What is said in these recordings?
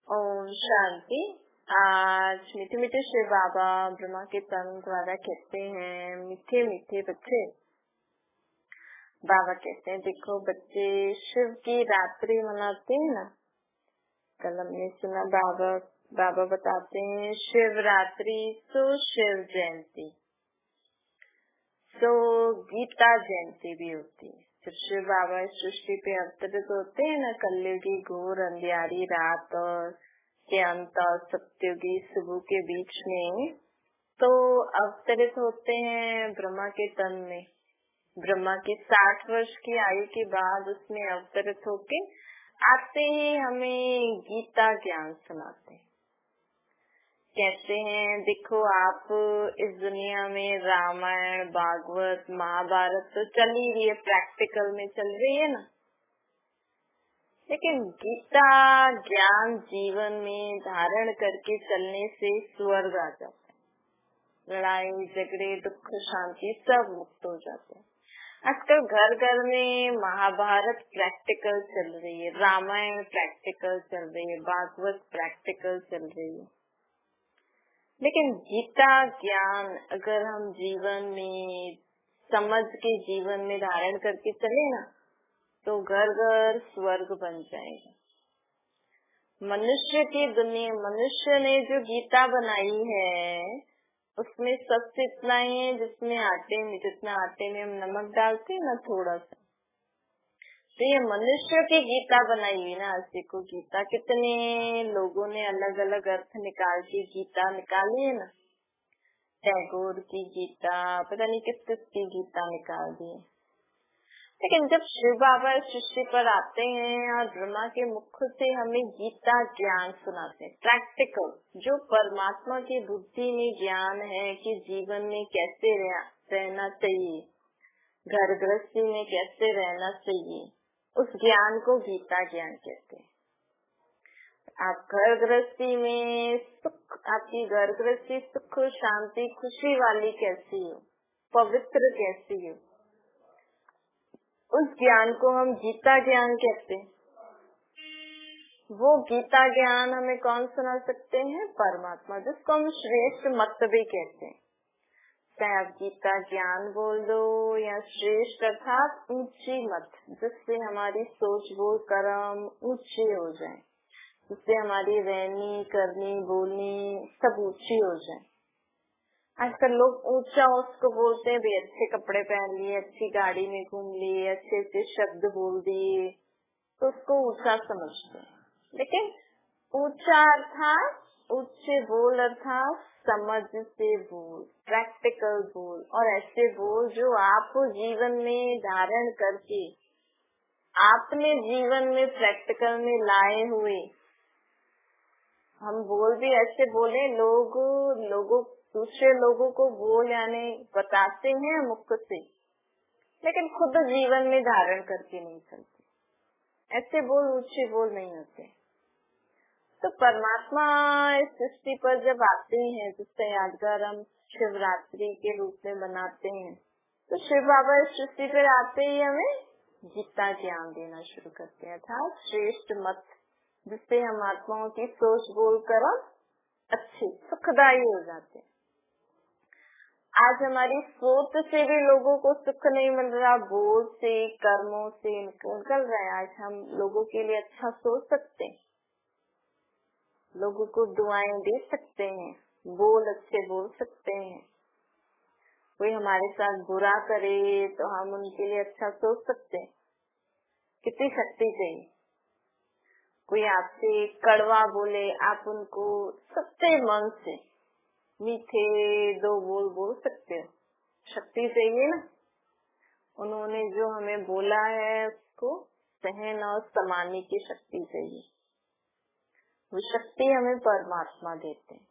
ओम शांति। आज मीठे मीठे शिव बाबा ब्रह्मा के तन द्वारा कहते हैं, मीठे मीठे बच्चे। बाबा कहते हैं, देखो बच्चे शिव की रात्रि मनाते हैं ना। कल हमने सुना बाबा बताते हैं शिवरात्रि सो शिव जयंती, सो गीता जयंती भी होती है। जब शिव बाबा इस सृष्टि पे अवतरित होते हैं ना, कलयुगी घोर अंधियारी रात और के अंत और सत्युगी सुबह के बीच में, तो अवतरित होते हैं ब्रह्मा के तन में। ब्रह्मा की 60 वर्ष की आयु के बाद उसमें अवतरित होके आते ही हमें गीता ज्ञान सुनाते हैं। कहते हैं, देखो आप इस दुनिया में रामायण भागवत महाभारत तो चल ही रही है, प्रैक्टिकल में चल रही है ना, लेकिन गीता ज्ञान जीवन में धारण करके चलने से स्वर्ग आ जाता है। लड़ाई झगड़े दुख शांति सब मुक्त हो जाते हैं। आजकल घर घर में महाभारत प्रैक्टिकल चल रही है, रामायण प्रैक्टिकल चल रही है, भागवत प्रैक्टिकल चल रही है। लेकिन गीता ज्ञान अगर हम जीवन में समझ के जीवन में धारण करके चले ना, तो घर घर स्वर्ग बन जाएगा। मनुष्य की दुनिया, मनुष्य ने जो गीता बनाई है उसमें सच इतना ही है जितना आटे में हम नमक डालते हैं ना, थोड़ा सा। तो ये मनुष्य की गीता बनाई हुई ना, देखो गीता कितने लोगों ने अलग अलग अर्थ निकाल के गीता निकाली है ना। टैगोर की गीता, पता नहीं किस किस की गीता निकाल दी। लेकिन जब शिव बाबा इस सृष्टि पर आते हैं और ब्रह्मा के मुख से हमें गीता ज्ञान सुनाते हैं, प्रैक्टिकल, जो परमात्मा की बुद्धि में ज्ञान है कि जीवन में कैसे रहना चाहिए, घर गृहस्थी में कैसे रहना चाहिए, उस ज्ञान को गीता ज्ञान कहते हैं। आप घर गृहस्थी में सुख, आपकी घर गृहस्थी सुख शांति खुशी वाली कैसी हो, पवित्र कैसी हो, उस ज्ञान को हम गीता ज्ञान कहते हैं। वो गीता ज्ञान हमें कौन सुना सकते हैं? परमात्मा, जिसको हम श्रेष्ठ मत भी कहते हैं। चाहे आप गीता ज्ञान बोल दो या श्रेष्ठ अर्थात ऊंची मत, जिससे हमारी सोच बोल कर्म ऊंचे हो जाए, जिससे हमारी रहनी करनी बोलनी सब ऊंची हो जाए। आजकल लोग ऊंचा उसको बोलते हैं, भाई अच्छे कपड़े पहन लिए, अच्छी गाड़ी में घूम लिए, अच्छे अच्छे शब्द बोल दिए, तो उसको ऊंचा समझते हैं। लेकिन ऊंचा अर्थात ऊंचे बोल अर्थात समझ से बोल, प्रैक्टिकल बोल, और ऐसे बोल जो आप जीवन में धारण करके आपने जीवन में प्रैक्टिकल में लाए हुए। हम बोल भी ऐसे बोले, दूसरे लोगों को बोल यानी बताते हैं मुख से, लेकिन खुद जीवन में धारण करके नहीं चलते। ऐसे बोल ऊंचे बोल नहीं होते। तो परमात्मा इस सृष्टि पर जब आते हैं, जिसका यादगार हम शिवरात्रि के रूप में बनाते हैं, तो शिव बाबा इस सृष्टि पर आते ही हमें गीता ज्ञान देना शुरू करते हैं, अर्थात श्रेष्ठ मत, जिससे हम आत्माओं की सोच बोल कर अच्छे सुखदायी हो जाते हैं। आज हमारी सोच से भी लोगों को सुख नहीं मिल रहा, बोल से कर्मों से निकल रहा है। आज हम लोगों के लिए अच्छा सोच सकते हैं, लोगों को दुआएं दे सकते हैं, बोल अच्छे बोल सकते हैं। कोई हमारे साथ बुरा करे तो हम उनके लिए अच्छा सोच सकते हैं। कितनी शक्ति चाहिए। कोई आपसे कड़वा बोले, आप उनको सच्चे मन से मीठे 2 बोल सकते हो। शक्ति चाहिए ना। उन्होंने जो हमें बोला है उसको सहन और समाने की शक्ति चाहिए। वो शक्ति हमें परमात्मा देते हैं।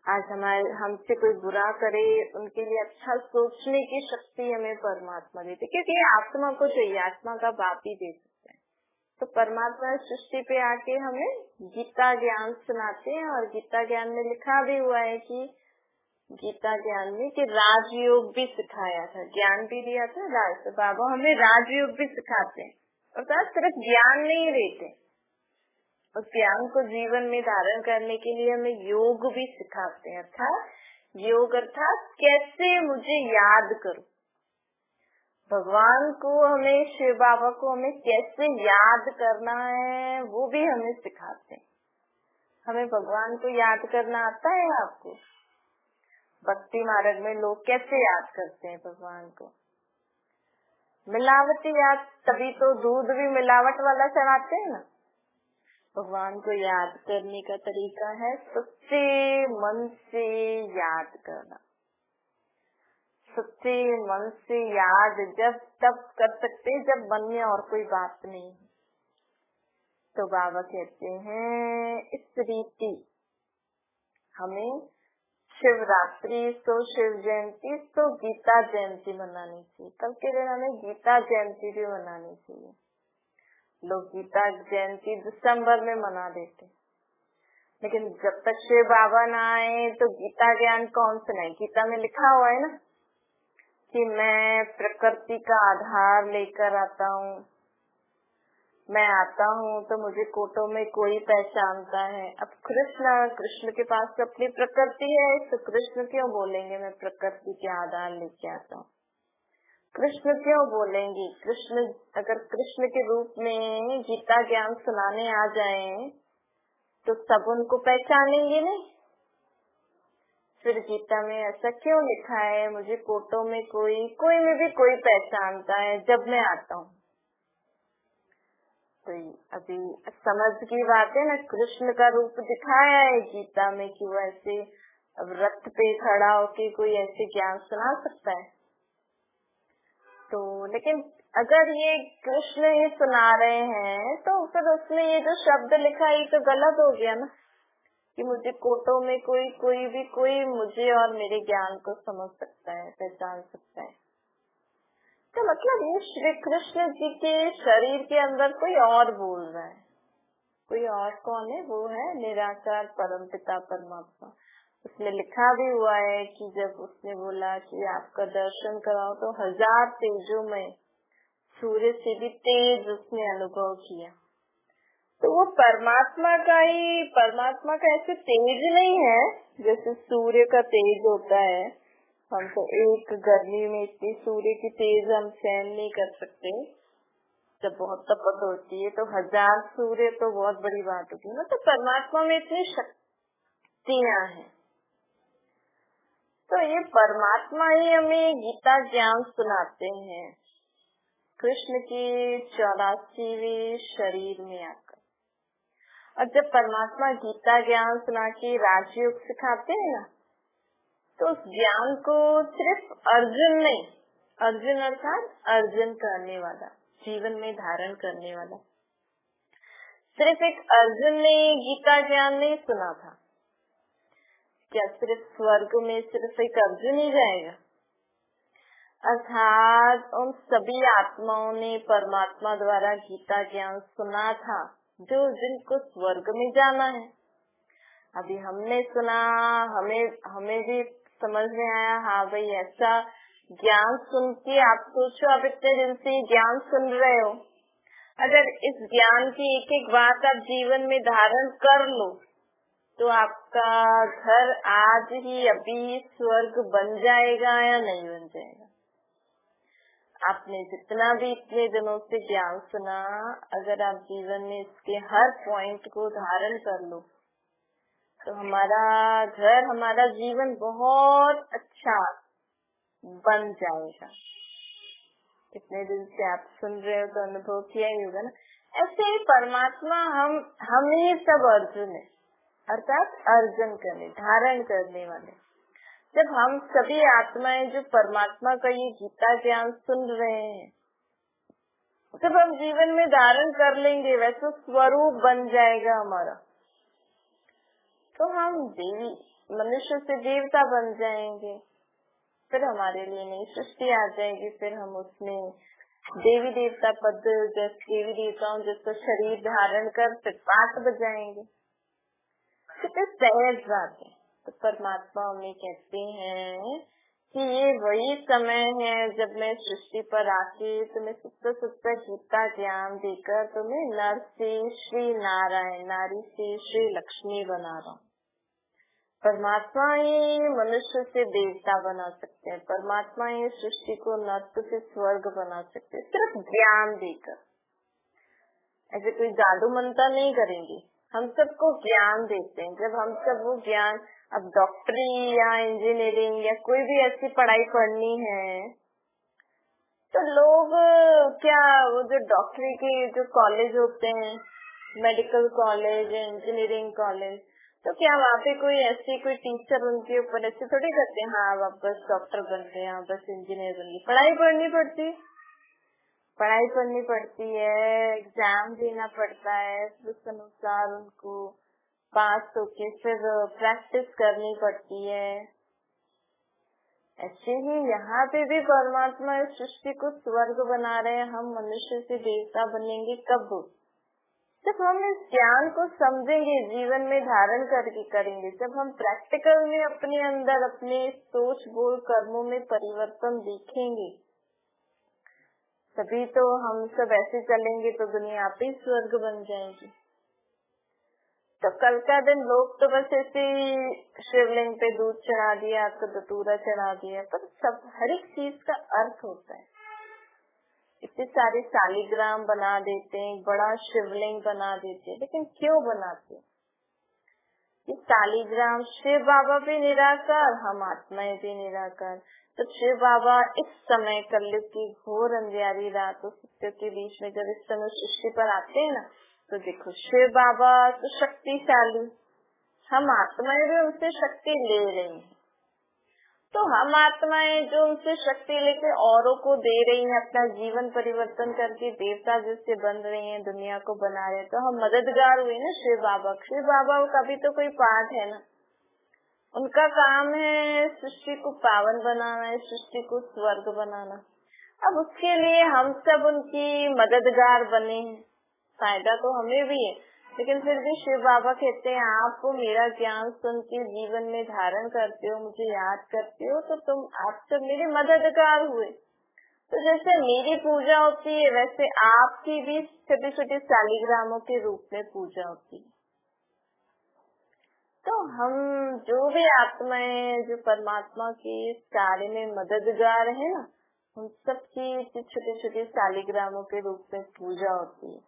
आज हमसे कोई बुरा करे, उनके लिए अच्छा सोचने की शक्ति हमें परमात्मा देते, क्योंकि आत्मा को चाहिए, आत्मा का बाप ही दे सकता है। तो परमात्मा सृष्टि पे आके हमें गीता ज्ञान सुनाते हैं। और गीता ज्ञान में लिखा भी हुआ है कि गीता ज्ञान में कि राजयोग भी सिखाया था, ज्ञान भी दिया था। तो बाबा हमें राजयोग भी सिखाते हैं, अर्थात सिर्फ ज्ञान नहीं देते, उस ज्ञान को जीवन में धारण करने के लिए हमें योग भी सिखाते हैं, अर्थात योग अर्थात कैसे मुझे याद करूं, भगवान को हमें, शिव बाबा को हमें कैसे याद करना है वो भी हमें सिखाते हैं। हमें भगवान को याद करना आता है आपको? भक्ति मार्ग में लोग कैसे याद करते हैं भगवान को? मिलावटी याद, तभी तो दूध भी मिलावट वाला चढ़ाते हैं ना। भगवान को याद करने का तरीका है सच्चे मन से याद करना। सच्चे मन से याद जब तब कर सकते हैं जब मन में और कोई बात नहीं है। तो बाबा कहते हैं इस रीति हमें शिवरात्रि तो शिव जयंती तो गीता जयंती मनानी चाहिए। कल के दिन हमें गीता जयंती भी मनानी चाहिए। लोग गीता जयंती दिसंबर में मना देते, लेकिन जब तक शिव बाबा ना आए तो गीता ज्ञान कौन सुनाए? गीता में लिखा हुआ है ना कि मैं प्रकृति का आधार लेकर आता हूँ, मैं आता हूँ तो मुझे कोटों में कोई पहचानता है। अब कृष्ण के पास तो अपनी प्रकृति है, तो कृष्ण क्यों बोलेंगे मैं प्रकृति के आधार लेके आता हूँ? कृष्ण क्यों बोलेंगे? कृष्ण अगर कृष्ण के रूप में गीता ज्ञान सुनाने आ जाए तो सब उनको पहचानेंगे नहीं। फिर गीता में ऐसा क्यों लिखा है मुझे कोटों में कोई में भी कोई पहचानता है जब मैं आता हूँ? तो अभी समझ की बात है ना, कृष्ण का रूप दिखाया है गीता में कि वो ऐसे रथ पे खड़ा होके कोई ऐसे ज्ञान सुना सकता है। तो लेकिन अगर ये कृष्ण ही सुना रहे हैं तो फिर उसमें ये जो शब्द लिखा है तो गलत हो गया ना, कि मुझे कोटों में कोई मुझे और मेरे ज्ञान को समझ सकता है, पहचान सकता है। तो मतलब ये श्री कृष्ण जी के शरीर के अंदर कोई और बोल रहा है। कोई और कौन है? वो है निराकार परमपिता परमात्मा। उसमें लिखा भी हुआ है कि जब उसने बोला कि आपका दर्शन कराओ तो 1000 तेजों में सूर्य से भी तेज उसने अनुभव किया। तो वो परमात्मा का ऐसे तेज नहीं है जैसे सूर्य का तेज होता है। हम तो एक गर्मी में इतनी सूर्य की तेज हम सहन नहीं कर सकते, जब बहुत तपत होती है तो 1000 सूर्य तो बहुत बड़ी बात होती है ना। तो परमात्मा में इतनी शक्तियाँ हैं। तो ये परमात्मा ही हमें गीता ज्ञान सुनाते हैं कृष्ण के 84वें शरीर में आकर। और जब परमात्मा गीता ज्ञान सुना के राजयोग सिखाते हैं ना, तो उस ज्ञान को सिर्फ अर्जुन नहीं, अर्जुन अर्थात अर्जन करने वाला, जीवन में धारण करने वाला, सिर्फ एक अर्जुन ने गीता ज्ञान नहीं सुना था। क्या सिर्फ स्वर्ग में सिर्फ एक अर्जुन ही जाएगा? अर्थात उन सभी आत्माओं ने परमात्मा द्वारा गीता ज्ञान सुना था जो जिनको स्वर्ग में जाना है। अभी हमने सुना, हमें भी समझ में आया, हाँ भाई ऐसा ज्ञान सुन के आप सोचो, आप इतने दिन से ज्ञान सुन रहे हो, अगर इस ज्ञान की एक एक बात आप जीवन में धारण कर लो तो आपका घर आज ही अभी स्वर्ग बन जाएगा या नहीं बन जाएगा? आपने जितना भी इतने दिनों से ज्ञान सुना, अगर आप जीवन में इसके हर पॉइंट को धारण कर लो तो हमारा घर, हमारा जीवन बहुत अच्छा बन जाएगा। कितने दिन से आप सुन रहे हो तो अनुभव किया ही होगा ना। ऐसे ही परमात्मा हम ही सब अर्जुन है, अर्थात अर्जन करने, धारण करने वाले। जब हम सभी आत्माएं जो परमात्मा का ये गीता ज्ञान सुन रहे हैं, जब हम जीवन में धारण कर लेंगे वैसे स्वरूप बन जाएगा हमारा, तो हम देवी, मनुष्य से देवता बन जाएंगे। फिर हमारे लिए नई सृष्टि आ जाएगी, फिर हम उसमें देवी देवता पद, देवी देवताओं जैसा शरीर धारण कर फिर पाठ बजाएंगे। कितने सहज बात है। तो परमात्मा हमें कहते हैं कि ये वही समय है जब मैं सृष्टि पर आके तुम्हें सत्य सत्य गीता ज्ञान देकर तुम्हें नर से श्री नारायण, नारी से श्री लक्ष्मी बना रहा हूँ। परमात्मा ही मनुष्य से देवता बना सकते हैं, परमात्मा ही सृष्टि को नर्क से स्वर्ग बना सकते हैं, सिर्फ ज्ञान देकर। ऐसे कोई जादू मंत्र नहीं करेंगे, हम सबको ज्ञान देते हैं। जब हम सब वो ज्ञान, अब डॉक्टरी या इंजीनियरिंग या कोई भी ऐसी पढ़ाई पढ़नी है तो लोग क्या, वो जो डॉक्टरी के जो कॉलेज होते हैं, मेडिकल कॉलेज, इंजीनियरिंग कॉलेज, तो क्या वहाँ पे कोई ऐसी कोई टीचर उनके ऊपर ऐसे थोड़ी करते हैं, हाँ आप बस डॉक्टर बन गए, हाँ बस इंजीनियर बन गए। पढ़ाई पढ़नी पड़ती है, पढ़ाई करनी पड़ती है, एग्जाम देना पड़ता है, उस अनुसार उनको पास होके फिर प्रैक्टिस करनी पड़ती है। ऐसे ही यहाँ पे भी परमात्मा इस सृष्टि को स्वर्ग बना रहे हैं। हम मनुष्य से देवता बनेंगे कब? जब हम इस ज्ञान को समझेंगे, जीवन में धारण करके करेंगे, जब हम प्रैक्टिकल में अपने अंदर अपने सोच बोल कर्मों में परिवर्तन देखेंगे, तभी तो हम सब ऐसे चलेंगे तो दुनिया आप ही स्वर्ग बन जाएगी। तो कल का दिन लोग तो बस ऐसे शिवलिंग पे दूध चढ़ा दिया, तो धतूरा चढ़ा दिया, पर सब हर एक चीज का अर्थ होता है। इतने सारे शालिग्राम बना देते हैं, बड़ा शिवलिंग बना देते हैं, लेकिन क्यों बनाते हैं? ये शालिग्राम शिव बाबा भी निराकार, हम आत्माएं भी निराकार। तो शिव बाबा इस समय कलयुग की घोर अंधियारी रातों सत्यों के बीच में जब इस समय सृष्टि पर आते हैं ना, तो देखो शिव बाबा तो शक्तिशाली, हम आत्माएं भी उनसे शक्ति ले रही हैं। तो हम आत्माएं जो उनसे शक्ति लेके औरों को दे रही हैं, अपना जीवन परिवर्तन करके देवता जिससे बन रही हैं, दुनिया को बना रहे हैं, तो हम मददगार हुए ना शिव बाबा। शिव बाबा का भी तो कोई पार्ट है ना, उनका काम है सृष्टि को पावन बनाना है, सृष्टि को स्वर्ग बनाना। अब उसके लिए हम सब उनकी मददगार बने हैं, फायदा तो हमें भी है, लेकिन फिर भी शिव बाबा कहते हैं आप मेरा ज्ञान सुन के जीवन में धारण करते हो, मुझे याद करते हो, तो तुम आप सब मेरे मददगार हुए। तो जैसे मेरी पूजा होती है, वैसे आपकी भी छोटे छोटे शालिग्रामों के रूप में पूजा होती है। तो हम जो भी आत्माएं जो परमात्मा के कार्य में मददगार है ना, उन सब की छोटे छोटे शालिग्रामों के रूप में पूजा होती है।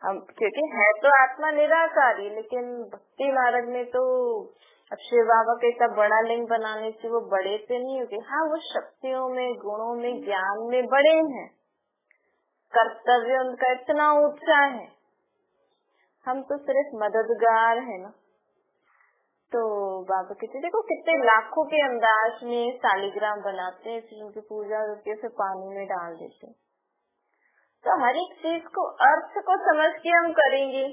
हम क्योंकि है तो आत्मा निराकारी, लेकिन भक्ति मार्ग में तो अब शिव बाबा के इतना बड़ा लिंग बनाने से वो बड़े से नहीं होते। हाँ, वो शक्तियों में, गुणों में, ज्ञान में बड़े हैं, कर्तव्य उनका इतना ऊंचा है, हम तो सिर्फ मददगार है ना। तो बाबा कहते देखो कितने लाखों के अंदाज में शालिग्राम बनाते हैं, फिर उनकी पूजा होती है, फिर पानी में डाल देते हैं। तो हर एक चीज को अर्थ को समझ के हम करेंगे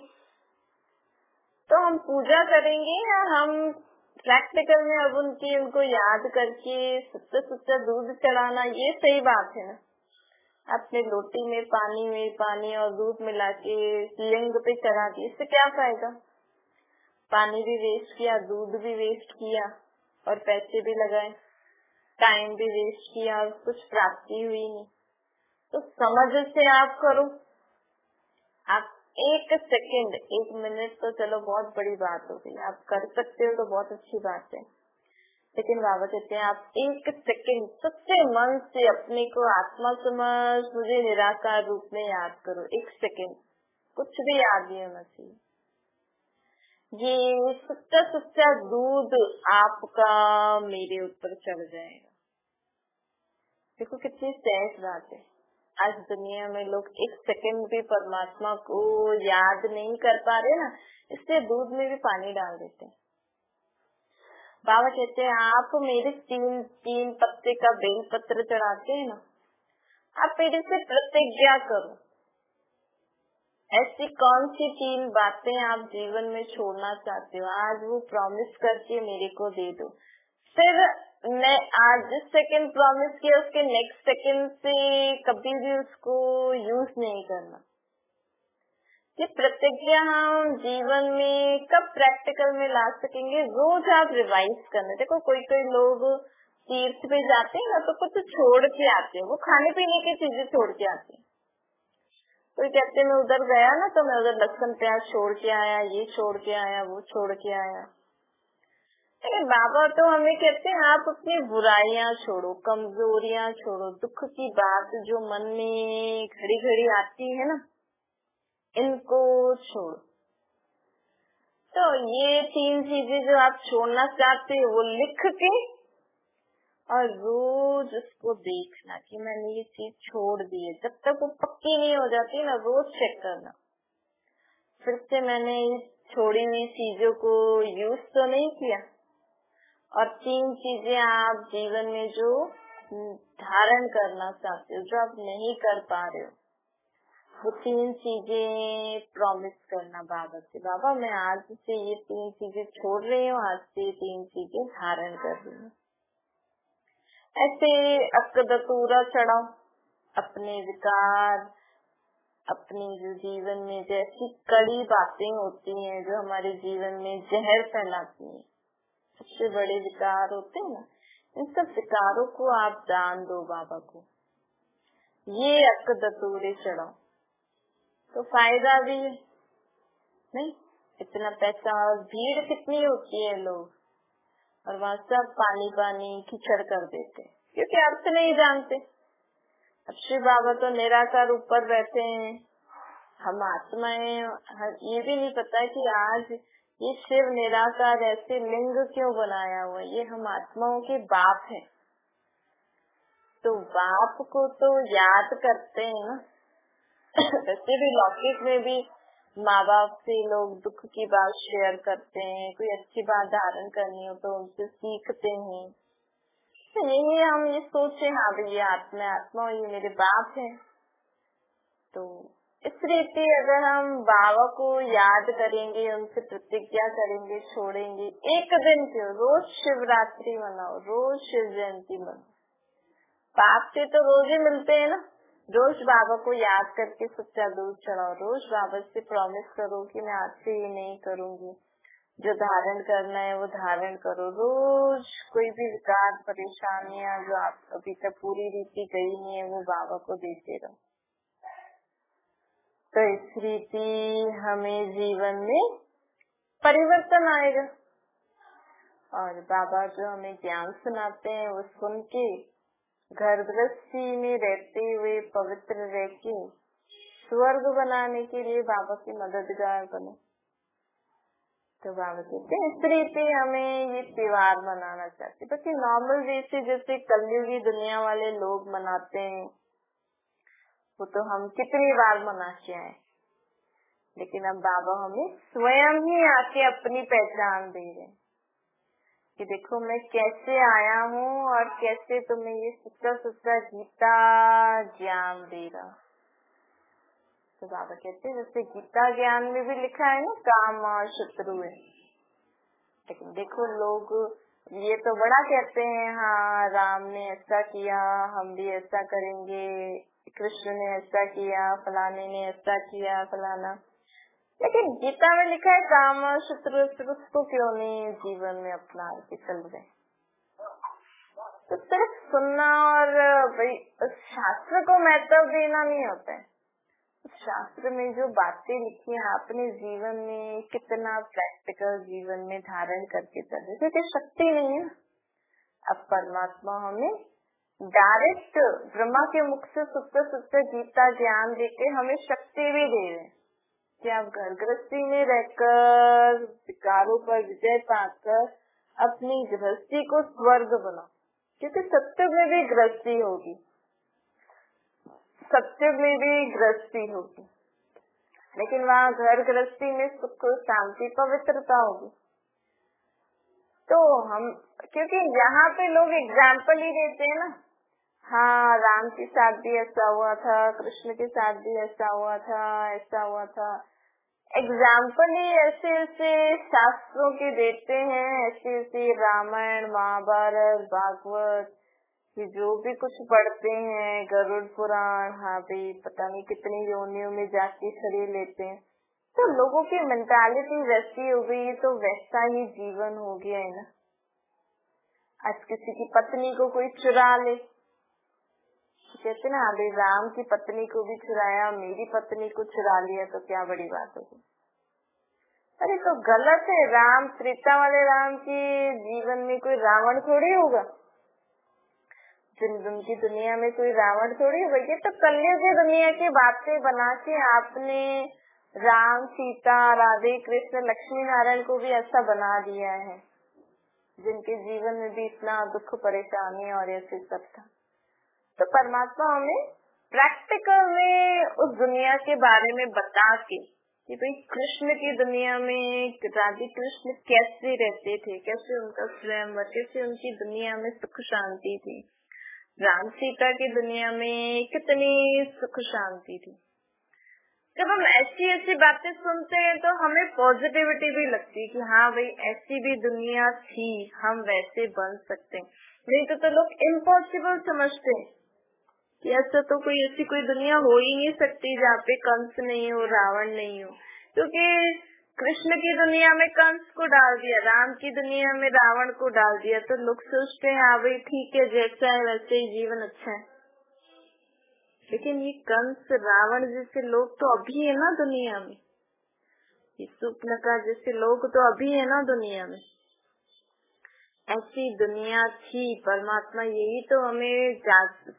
तो हम पूजा करेंगे, या हम प्रैक्टिकल में अब उनको याद करके सच्चा सच्चा दूध चढ़ाना, ये सही बात है ना। अपने लोटी में पानी और दूध मिला के लिंग पे चढ़ा दिए, इससे क्या फायदा? पानी भी वेस्ट किया, दूध भी वेस्ट किया, और पैसे भी लगाए, टाइम भी वेस्ट किया, और कुछ प्राप्ति हुई नहीं। तो समझ से आप करो। आप एक सेकंड, एक मिनट तो चलो बहुत बड़ी बात हो गई, आप कर सकते हो तो बहुत अच्छी बात है, लेकिन बाबा कहते हैं आप एक सेकंड सच्चे मन से अपने को आत्मा समझ, मुझे निराकार रूप में याद करो। एक सेकंड, कुछ भी याद नहीं होना चाहिए। ये सच्चा सच्चा दूध आपका मेरे ऊपर चढ़ जाएगा। देखो कितनी सहज बात है। आज दुनिया में लोग एक सेकंड भी परमात्मा को याद नहीं कर पा रहे ना, इसलिए दूध में भी पानी डाल देते हैं। बाबा कहते हैं आप मेरे तीन पत्ते का बेल पत्र चढ़ाते हैं ना, आप मेरे से प्रतिज्ञा करो, ऐसी कौन सी 3 बातें आप जीवन में छोड़ना चाहते हो, आज वो प्रॉमिस करके मेरे को दे दो। फिर मैं आज जिस सेकंड प्रॉमिस किया उसके नेक्स्ट सेकंड से कभी भी उसको यूज नहीं करना। ये प्रतिज्ञा हम जीवन में कब प्रैक्टिकल में ला सकेंगे? रोज आप रिवाइज करना। देखो कोई लोग तीर्थ पे जाते हैं ना तो कुछ छोड़ के आते हैं, वो खाने पीने की चीजें छोड़ के आते हैं। कोई कहते हैं मैं उधर गया ना तो मैं उधर लहसुन प्याज छोड़ के आया, ये छोड़ के आया, वो छोड़ के आया। लेकिन बाबा तो हमें कहते हैं आप अपनी बुराइयां छोड़ो, कमजोरियां छोड़ो, दुख की बात जो मन में घड़ी घड़ी आती है ना, इनको छोड़ो। तो ये 3 चीजें जो आप छोड़ना चाहते हो वो लिख के और रोज उसको देखना कि मैंने ये चीज छोड़ दी है। जब तक वो पक्की नहीं हो जाती ना, रोज चेक करना फिर से मैंने इस छोड़ी हुई चीजों को यूज तो नहीं किया। और 3 चीजें आप जीवन में जो धारण करना चाहते हो, जो आप नहीं कर पा रहे हो, वो 3 चीजें प्रॉमिस करना बाबा से, बाबा मैं आज से ये 3 चीजें छोड़ रही हूँ, आज से ये 3 चीजें धारण कर रही हूँ। ऐसे अकदतूरा चढ़ाओ अपने विकार, अपनी जो जीवन में जैसी कड़ी बातें होती हैं जो हमारे जीवन में जहर फैलाती हैं, सबसे बड़े विकार होते हैं ना, इन सब विकारों को आप दान दो बाबा को। ये अकदतूरे चढ़ाओ तो फायदा भी है नहीं। इतना पैसा और भीड़ कितनी होती है, लोग और वहाँ सब पानी पानी कीचड़ कर देते हैं क्योंकि अर्थ नहीं जानते। अब शिव बाबा तो निराकार ऊपर बैठे हैं, हम आत्माएं, ये भी नहीं पता कि आज ये शिव निराकार ऐसे लिंग क्यों बनाया हुआ है। ये हम आत्माओं के बाप हैं, तो बाप को तो याद करते हैं ना। वैसे भी लौकिक में भी माँ बाप से लोग दुख की बात शेयर करते हैं, कोई अच्छी बात धारण करनी हो तो उनसे सीखते हैं। तो यही हम ये सोचे, हाँ भाई ये आत्मा आत्मा, ये मेरे बाप है। तो इस रीति अगर हम बाबा को याद करेंगे, उनसे प्रतिज्ञा करेंगे, छोड़ेंगे, एक दिन क्यों, रोज शिवरात्रि मनाओ, रोज शिव जयंती मनाओ। बाप से तो रोज ही मिलते हैं ना, रोज बाबा को याद करके सच्चा दूध चढ़ाओ, रोज बाबा से प्रॉमिस करो कि मैं आज से ये नहीं करूंगी, जो धारण करना है वो धारण करो। रोज कोई भी विकार परेशानियां जो आप अभी तक पूरी रीति गई नहीं है वो बाबा को देते रहो। तो इस रीति हमें जीवन में परिवर्तन आएगा। और बाबा जो हमें ज्ञान सुनाते हैं वो सुन के घर गृहस्थी में रहते हुए पवित्र रह के स्वर्ग बनाने के लिए बाबा की मददगार बनो। तो बाबा कहते हैं इस रीति हमें ये त्योहार मनाना चाहते, बाकी नॉर्मल वे से जैसे कलयुगी दुनिया वाले लोग मनाते हैं वो तो हम कितनी बार मना के आए। लेकिन अब बाबा हमें स्वयं ही आके अपनी पहचान दे रहे हैं कि देखो मैं कैसे आया हूँ और कैसे तुम्हें ये सच्चा सच्चा गीता ज्ञान दे रहा। तो बाबा कहते हैं जैसे गीता ज्ञान में भी लिखा है ना, काम और शत्रु है, लेकिन देखो लोग ये तो बड़ा कहते हैं, हाँ राम ने ऐसा किया, हम भी ऐसा करेंगे, कृष्ण ने ऐसा किया, फलाने ने ऐसा किया, फलाना। लेकिन गीता में लिखा है काम और शत्रु, उसको क्यों नहीं जीवन में अपना के चल रहे। तो सिर्फ सुनना और भाई उस शास्त्र को महत्व देना नहीं होता है, उस शास्त्र में जो बातें लिखी है आपने जीवन में कितना प्रैक्टिकल जीवन में धारण करके चले, क्योंकि शक्ति नहीं है। अब परमात्मा हमें डायरेक्ट ब्रह्मा के मुख से सत्य सत्य गीता ज्ञान देके हमें शक्ति भी दे रहे हैं कि आप घर गृहस्थी में रहकर विकारों पर विजय पाकर अपनी गृहस्थी को स्वर्ग बनाओ। क्योंकि सत्य में भी गृहस्थी होगी, सत्य में भी गृहस्थी होगी, लेकिन वहाँ घर गृहस्थी में सुख शांति पवित्रता होगी। तो हम क्योंकि यहाँ पे लोग एग्जाम्पल ही देते हैं ना, हाँ राम के साथ भी ऐसा हुआ था, कृष्ण के साथ भी ऐसा हुआ था, ऐसा हुआ था। एग्जाम्पल ही ऐसे ऐसे शास्त्रों के देते हैं, ऐसे ऐसे रामायण महाभारत भागवत, ये जो भी कुछ पढ़ते हैं, गरुड़ पुराण, हाँ भी पता नहीं कितनी योनियों में जाके शरीर लेते हैं। तो लोगों की मेंटालिटी वैसी हो गई, तो वैसा ही जीवन हो गया है ना। आज किसी की पत्नी को कोई चुरा ले, कहते ना अभी राम की पत्नी को भी चुराया, मेरी पत्नी को चुरा लिया तो क्या बड़ी बात होगी। अरे तो गलत है। राम, त्रेता वाले राम के जीवन में कोई रावण थोड़ी होगा, उनकी दुनिया में कोई रावण थोड़ी होगा। ये तो कलयुग की दुनिया की बातें बना के आपने राम, सीता, राधे कृष्ण, लक्ष्मी नारायण को भी ऐसा बना दिया है, जिनके जीवन में भी इतना दुख, परेशानी और ऐसे सब था। तो परमात्मा हमें प्रैक्टिकल में उस दुनिया के बारे में बता के कि भाई कृष्ण की दुनिया में राधे कृष्ण कैसे रहते थे, कैसे उनका स्वयंवर, कैसे उनकी दुनिया में सुख शांति थी, राम सीता की दुनिया में कितनी सुख शांति थी। जब हम ऐसी ऐसी बातें सुनते हैं तो हमें पॉजिटिविटी भी लगती है कि हाँ भाई ऐसी भी दुनिया थी, हम वैसे बन सकते हैं। नहीं तो लोग इम्पॉसिबल समझते हैं कि ऐसा तो ऐसी कोई दुनिया हो ही नहीं सकती जहाँ पे कंस नहीं हो, रावण नहीं हो। क्योंकि कृष्ण की दुनिया में कंस को डाल दिया, राम की दुनिया में रावण को डाल दिया, तो लोग सोचते हैं हाँ भाई ठीक है, जैसा है वैसे ही जीवन अच्छा है। लेकिन ये कंस, रावण जैसे लोग तो अभी है ना दुनिया में, ये सूर्पनखा जैसे लोग तो अभी है ना दुनिया में। ऐसी दुनिया थी। परमात्मा यही तो हमें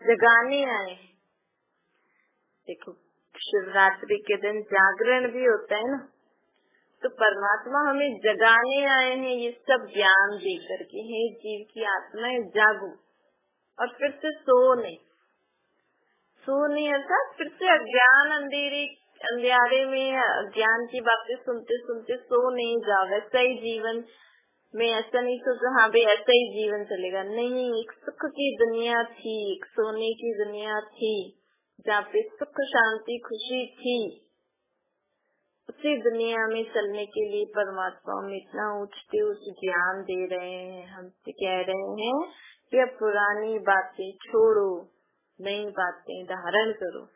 जगाने आए हैं। देखो शिवरात्रि के दिन जागरण भी होता है ना, तो परमात्मा हमें जगाने आए हैं ये सब ज्ञान देकर के, हे जीव की आत्मा जागो और फिर से सो नहीं अर्थात फिर से अज्ञान अंधेरे में अज्ञान की बातें सुनते सुनते सो नहीं जाओ। वैसा ही जीवन में ऐसा नहीं सोचो हाँ भाई ऐसा ही जीवन चलेगा, नहीं। एक सुख की दुनिया थी, एक सोने की दुनिया थी जहाँ पे सुख शांति खुशी थी। उसी दुनिया में चलने के लिए परमात्मा में इतना उच्च ज्ञान दे रहे हैं। हमसे कह रहे हैं कि अब पुरानी बातें छोड़ो, नई बातें धारण करो।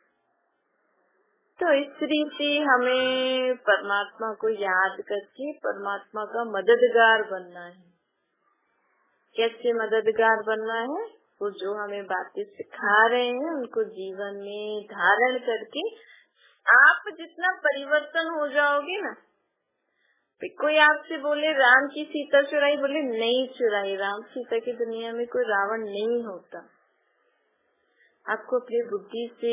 तो इस रीति हमें परमात्मा को याद करके परमात्मा का मददगार बनना है। कैसे मददगार बनना है? वो जो हमें बातें सिखा रहे हैं उनको जीवन में धारण करके आप जितना परिवर्तन हो जाओगे ना। कोई आपसे बोले राम की सीता चुराई, बोले नहीं चुराई, राम सीता की दुनिया में कोई रावण नहीं होता। आपको अपनी बुद्धि से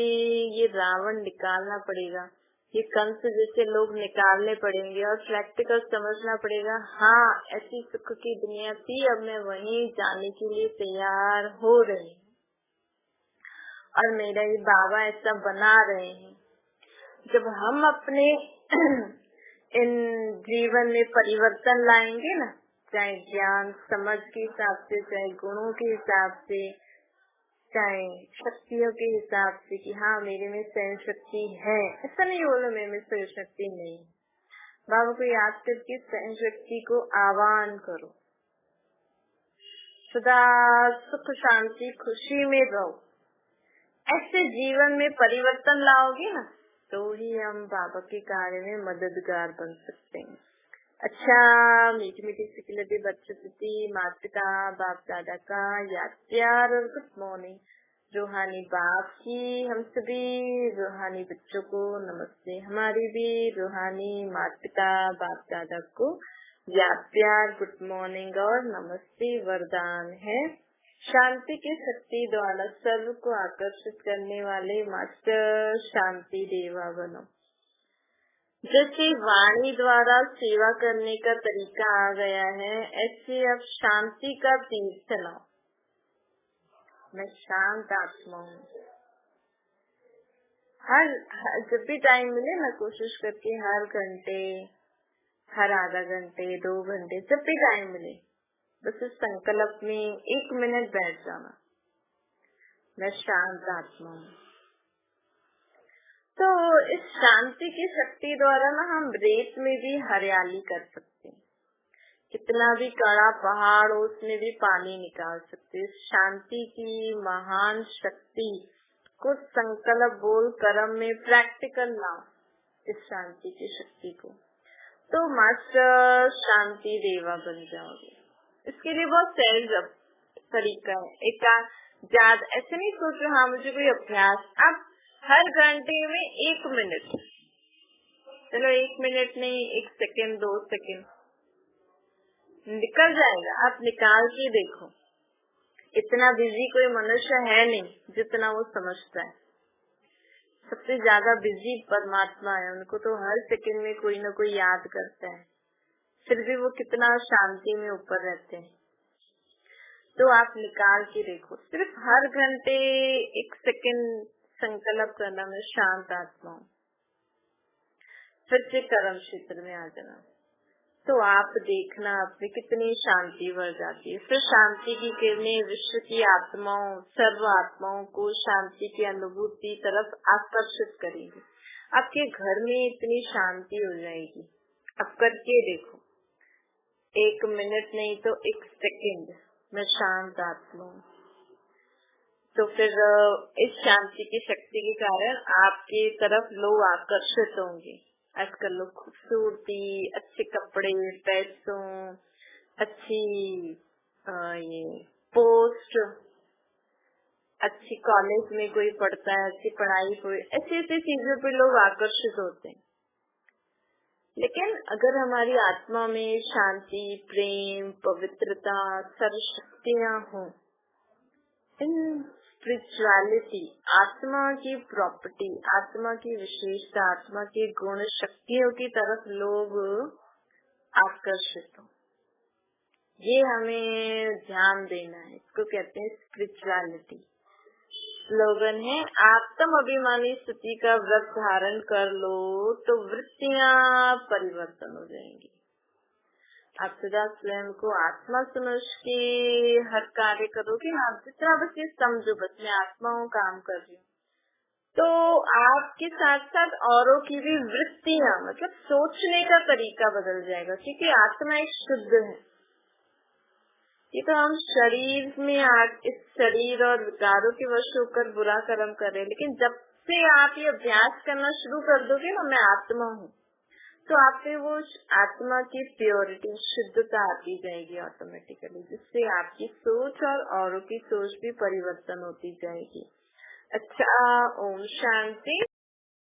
ये रावण निकालना पड़ेगा, ये कंस जैसे लोग निकालने पड़ेंगे और प्रैक्टिकल समझना पड़ेगा। हाँ ऐसी सुख की दुनिया थी, अब मैं वहीं जाने के लिए तैयार हो रही हूँ और मेरा ये बाबा ऐसा बना रहे हैं। जब हम अपने इन जीवन में परिवर्तन लाएंगे ना, चाहे ज्ञान समझ के हिसाब से, चाहे गुणों के हिसाब से, चाहे शक्तियों के हिसाब से कि हाँ मेरे में सहन शक्ति है, ऐसा नहीं बोलो मेरे में सहन शक्ति नहीं। बाबा को याद करके सहन शक्ति को आह्वान करो, सदा सुख शांति खुशी में रहो। ऐसे जीवन में परिवर्तन लाओगे ना तो ही हम बाबा के कार्य में मददगार बन सकते हैं। अच्छा, मीठी मीठी सिखलती बच्चों प्रति माता पिता बाप दादा का याद प्यार और गुड मॉर्निंग। रूहानी बाप की हम सभी रूहानी बच्चों को नमस्ते। हमारी भी रूहानी माता पिता बाप दादा को याद प्यार गुड मॉर्निंग और नमस्ते वरदान है। शांति की शक्ति द्वारा सर्व को आकर्षित करने वाले मास्टर शांति देवा बनो। जैसे वाणी द्वारा सेवा करने का तरीका आ गया है, ऐसे अब शांति का तीर चलाओ। मैं शांत आत्मा हूँ। हर जब भी टाइम मिले ना कोशिश करके हर घंटे, हर आधा घंटे, 2 घंटे, जब भी टाइम मिले बस इस संकल्प में 1 मिनट बैठ जाना, मैं शांत आत्मा हूँ। तो इस शांति की शक्ति द्वारा ना हम रेत में भी हरियाली कर सकते हैं। कितना भी कड़ा पहाड़ हो उसमें भी पानी निकाल सकते हैं। शांति की महान शक्ति को संकल्प बोल कर्म में प्रैक्टिकल लाओ इस शांति की शक्ति को, तो मास्टर शांति देवा बन जाओगे। इसके लिए बहुत सहज तरीका है। एक ज्यादा ऐसे नहीं सोचो हाँ मुझे कोई अभ्यास, अब हर घंटे में 1 मिनट, चलो 1 मिनट नहीं 1 सेकेंड 2 सेकेंड निकल जाएगा, आप निकाल के देखो। इतना बिजी कोई मनुष्य है नहीं जितना वो समझता है। सबसे ज्यादा बिजी परमात्मा है, उनको तो हर सेकंड में कोई ना कोई याद करता है, फिर भी वो कितना शांति में ऊपर रहते हैं। तो आप निकाल के देखो, सिर्फ हर घंटे 1 सेकंड संकल्प करना मैं शांत आत्मा हूँ, फिर से कर्म क्षेत्र में आ जाना, तो आप देखना आपने कितनी शांति बढ़ जाती है। फिर शांति की किरणें विश्व की आत्माओं, सर्व आत्माओं को शांति की अनुभूति तरफ आकर्षित करेंगी। आपके घर में इतनी शांति हो जाएगी। अब करके देखो, 1 मिनट नहीं तो 1 सेकंड मैं शांत आत्मा हूँ। तो फिर इस शांति की शक्ति के कारण आपके तरफ लोग आकर्षित होंगे। आजकल लोग खूबसूरती, अच्छे कपड़े, पैसों, अच्छी ये पोस्ट, अच्छी कॉलेज में कोई पढ़ता है, अच्छी पढ़ाई, कोई ऐसी ऐसी चीजों पे लोग आकर्षित होते हैं। लेकिन अगर हमारी आत्मा में शांति, प्रेम, पवित्रता, सर्वशक्तियाँ हों, इन स्पिरिचुअलिटी, आत्मा की प्रॉपर्टी, आत्मा की विशेषता, आत्मा की गुण शक्तियों की तरफ लोग आकर्षित हो, ये हमें ध्यान देना है। इसको कहते हैं स्पिरिचुअलिटी। स्लोगन है, आत्म अभिमानी स्थिति का व्रत धारण कर लो तो वृत्तियाँ परिवर्तन हो जाएंगी। आप सदा स्वयं को आत्मा समझ के हर कार्य करोगे ना, जितना बस ये समझो बस मैं आत्मा हूँ, काम कर रही हूँ, तो आपके साथ साथ औरों की भी वृत्तियाँ, मतलब सोचने का तरीका बदल जाएगा, क्योंकि आत्मा एक शुद्ध है। ये तो हम शरीर में इस शरीर और विकारों के वश होकर बुरा कर्म कर रहे हैं, लेकिन जब से आप ये अभ्यास करना शुरू कर दोगे ना, मैं आत्मा हूँ, तो आप पे वो आत्मा की प्योरिटी, शुद्धता आती जाएगी ऑटोमेटिकली, जिससे आपकी सोच और औरों की सोच भी परिवर्तन होती जाएगी। अच्छा, ओम शांति।